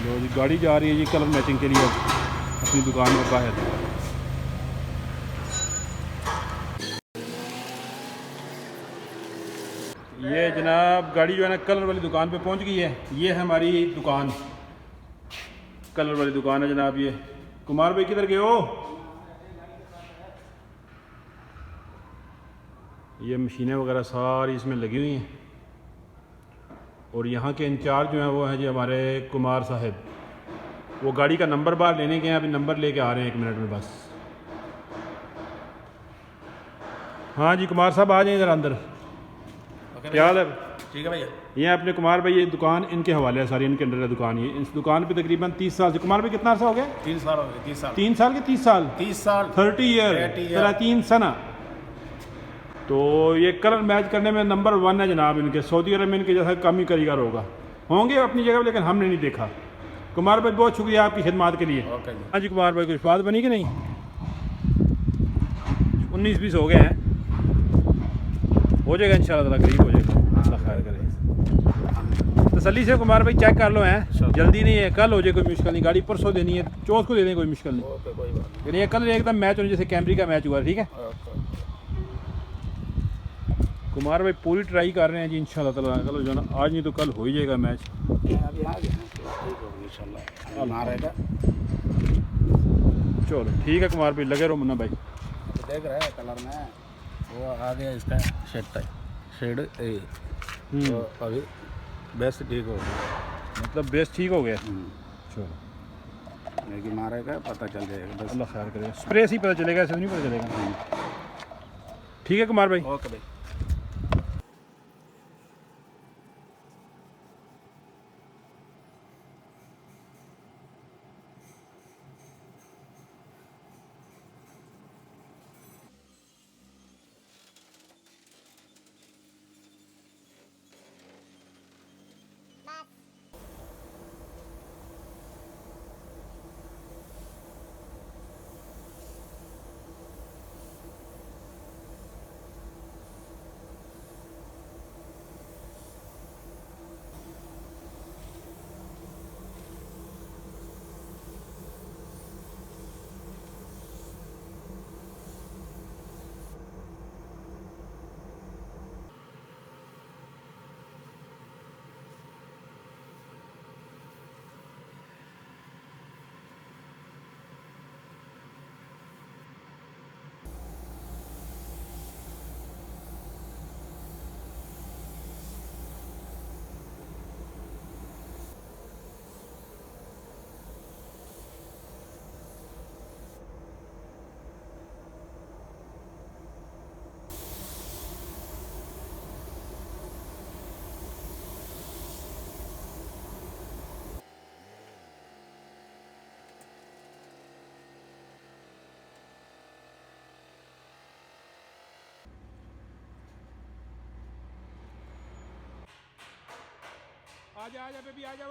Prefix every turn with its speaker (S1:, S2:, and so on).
S1: तो जी गाड़ी जा रही है जी कलर मैचिंग के लिए अपनी दुकान में बाहर। ये जनाब गाड़ी जो है ना कलर वाली दुकान पे पहुंच गई है। ये है हमारी दुकान, कलर वाली दुकान है जनाब। ये कुमार भाई किधर गए हो? ये मशीनें वगैरह सारी इसमें लगी हुई हैं और यहाँ के इंचार्ज जो हैं वो हैं जी हमारे कुमार साहब। वो गाड़ी का नंबर बाहर लेने के हैं, अभी नंबर लेके आ रहे हैं 1 मिनट में बस। हाँ जी कुमार साहब आ जाए इधर अंदर। क्या हाल है?
S2: ठीक है भैया।
S1: ये अपने कुमार भाई, ये दुकान इनके हवाले है सारी, इनके अंडर है दुकान। ये इस दुकान पे तकरीबन 30 साल से। कुमार भाई कितना अर्सा हो गया?
S2: 3 साल हो गए। 30 साल।
S1: 3 साल के 30 साल
S2: 30 साल
S1: 30 ईयर 30 सना। तो ये कलर मैच करने में नंबर 1 है जनाब इनके। सऊदी अरब में इनके जैसा कम ही कारीगर होंगे अपनी जगह, लेकिन हमने नहीं देखा। कुमार भाई बहुत शुक्रिया आपकी खिदमत के लिए। हाँ जी कुमार भाई कुछ बात बनी कि नहीं? 19-20 हो गए हैं, हो जाएगा इंशाल्लाह ताला, करीब हो जाएगा। अल्लाह खैर करे। तसल्ली से कुमार भाई चेक कर लो हैं, जल्दी नहीं है, कल हो जाए कोई मुश्किल नहीं। गाड़ी परसों देनी है, चौथ को दे दें, कोई मुश्किल नहीं। ये कल एकदम मैच होने जैसे कैमरी का मैच हुआ, ठीक है। कुमार भाई पूरी ट्राई कर रहे हैं जी इंशाल्लाह ताला, कल जो ना आज नहीं तो कल हो ही जाएगा मैच। चलो ठीक है कुमार भाई, लगे रहो मुन्ना भाई।
S2: देख रहे हैं कलर में वो आ गया इसका शेड तो अभी बेस्ट ठीक हो गया।
S1: मतलब बेस ठीक हो गया। चलो
S2: लेकिन मारेगा पता चल जाएगा बस।
S1: अल्लाह खैर करेगा। स्प्रे से ही पता चलेगा, ऐसे नहीं पता चलेगा। ठीक है कुमार भाई।
S2: ओके भाई।
S1: आजा आजा बेबी आजा।